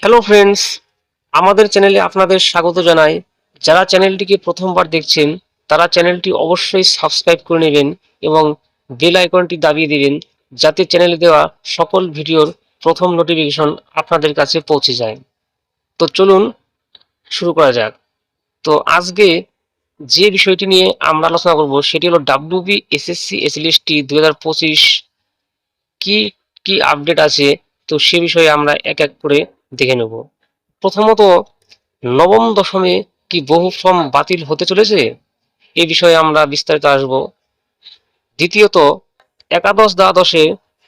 Hello friends, আমাদের চ্যানেলে আপনাদের স্বাগত জানাই। যারা চ্যানেলটিকে প্রথমবার দেখছেন তারা চ্যানেলটি অবশ্যই সাবস্ক্রাইব করে নেবেন এবং বেল আইকনটি দাবিয়ে দিবেন, যাতে চ্যানেলে দেওয়া সকল ভিডিওর প্রথম নোটিফিকেশন আপনাদের কাছে পৌঁছে যায়। তো চলুন শুরু করা যাক। তো আজকে যে বিষয়টি নিয়ে আমরা আলোচনা করব সেটি হলো ডাব্লিউবি এসএসসি এসএলএসটি 2025 কি কি আপডেট আছে, তো সে বিষয়ে আমরা এক এক করে দেখে নেব। প্রথমত, নবম দশমে কি বহু ফর্ম বাতিল হতে চলেছে, এই বিষয়ে আমরা বিস্তারিত আসব। দ্বিতীয়ত, একাদশ দ্বাদশে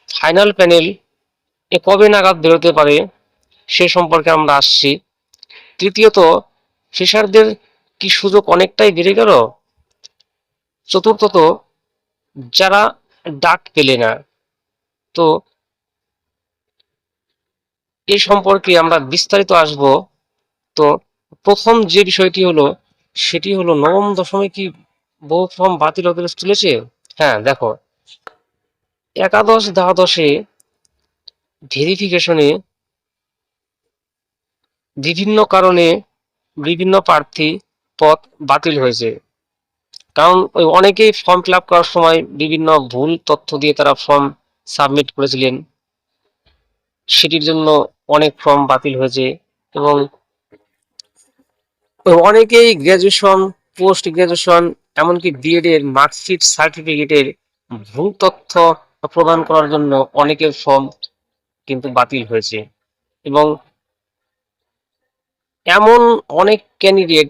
ফাইনাল প্যানেল কবে নাগাদ বেরোতে পারে সে সম্পর্কে আমরা আসছি। তৃতীয়ত, ফ্রেশারদের কি সুযোগ অনেকটাই বেড়ে গেল। চতুর্থত, যারা ডাক পেলে না, তো এই সম্পর্কে আমরা বিস্তারিত আসব। তো প্রথম যে বিষয়টি হলো সেটি হলো নবম দশমে কি বহু ফর্ম বাতিল হতে চলেছে। হ্যাঁ, দেখো, একাদশ দ্বাদশে ভেরিফিকেশনে বিভিন্ন কারণে বিভিন্ন প্রার্থী পদ বাতিল হয়েছে। কারণ ওই অনেকেই ফর্ম ফিল আপ করার সময় বিভিন্ন ভুল তথ্য দিয়ে তারা ফর্ম সাবমিট করেছিলেন, সেটির জন্য অনেক ফর্ম বাতিল হয়েছে। এবং অনেকেই গ্র্যাজুয়েশন, পোস্ট গ্র্যাজুয়েশন, এমনকি বিএড এর মার্কশিট সার্টিফিকেটের ভুল তথ্য প্রদান করার জন্য অনেকের ফর্ম কিন্তু বাতিল হয়েছে। এবং এমন অনেক ক্যান্ডিডেট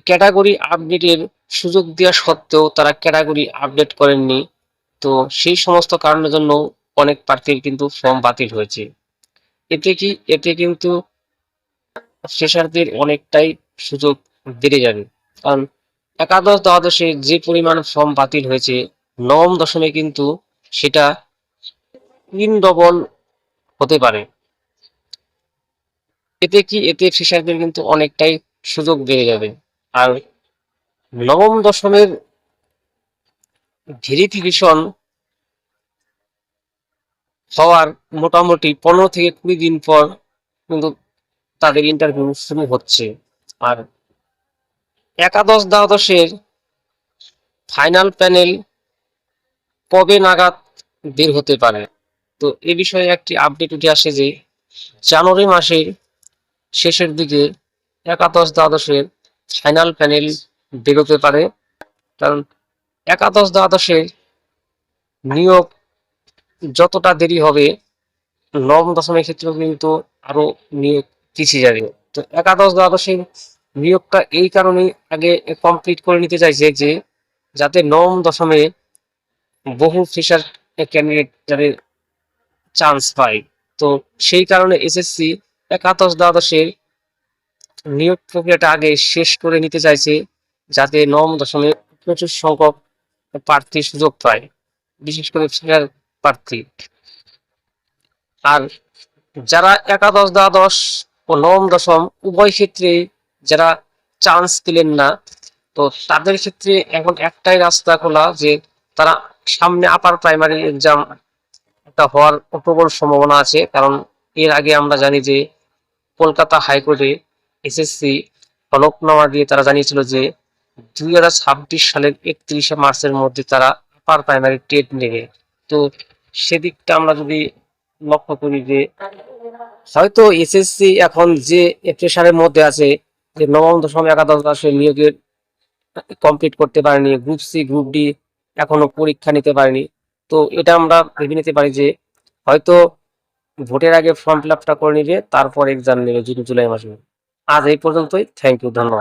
ক্যাটাগরি আপডেটের সুযোগ দেওয়া সত্ত্বেও তারা ক্যাটাগরি আপডেট করেননি, তো সেই সমস্ত কারণের জন্য অনেক প্রার্থীর কিন্তু ফর্ম বাতিল হয়েছে। এতে কিন্তু ফ্রেশারদের অনেকটাই সুযোগ বেড়ে যাবে। কারণ একাদশ দ্বাদশে যে পরিমাণ ফর্ম বাতিল হয়েছে, নবম দশমে কিন্তু সেটা 3 ডবল হতে পারে। এতে ফ্রেশারদের কিন্তু অনেকটাই সুযোগ বেড়ে যাবে। আর নবম দশমের ভেরিফিকেশন হওয়ার মোটামুটি 15 থেকে 20 দিন পর কিন্তু তাদের ইন্টারভিউ শুরু হচ্ছে। আর একাদশ দ্বাদশের ফাইনাল প্যানেল কবে নাগাদ বের হতে পারে, তো এ বিষয়ে একটি আপডেট উঠে আসে যে জানুয়ারি মাসের শেষের দিকে একাদশ দ্বাদশের ফাইনাল প্যানেল বেরোতে পারে। কারণ একাদশ দ্বাদশের নিয়োগ যতটা দেরি হবে, নবম দশমের ক্ষেত্রেও কিন্তু আরো নিয়োগ পিছিয়ে যাবে। তো একাদশ দ্বাদশের নিয়োগটা এই কারণেই আগে কমপ্লিট করে নিতে চাইছে যে যাতে নবম দশমে বহু ফ্রেশার ক্যান্ডিডেট যাতে চান্স পায়। তো সেই কারণে এসএসসি একাদশ দ্বাদশের নিয়োগ প্রক্রিয়াটা আগে শেষ করে নিতে চাইছে, যাতে নবম দশমে প্রচুর সংখ্যক প্রার্থী সুযোগ পায়, বিশেষ করে ফ্রেশার প্রার্থী। আর যারা একাদশ দ্বাদশ ও নবম দশম উভয় ক্ষেত্রে যারা চান্স পেলেন না, তো তাদের ক্ষেত্রে এখন একটাই রাস্তা খোলা যে তারা সামনে আপার প্রাইমারি এক্সাম একটা হওয়ার প্রবল সম্ভাবনা আছে। কারণ এর আগে আমরা জানি যে কলকাতা হাইকোর্টে এসএসসি হলফনামা দিয়ে তারা জানিয়েছিল যে 2026 সালের 31শে মার্চের মধ্যে তারা আপার প্রাইমারি টেট নেবে। তো সেদিকটা আমরা যদি লক্ষ্য করি যে হয়তো এসএসসি এখন যে প্রেশারের মধ্যে আছে যে নবম দশম একাদশ দ্বাদশের নিয়োগের কমপ্লিট করতে পারেনি, গ্রুপ সি গ্রুপ ডি এখনো পরীক্ষা নিতে পারেনি, তো এটা আমরা ভেবে নিতে পারি যে হয়তো ভোটের আগে ফর্ম ফিল আপটা করে নিবে, তারপর এক্সাম নেবে জুন জুলাই মাসে। আজ এই পর্যন্তই, থ্যাংক ইউ, ধন্যবাদ।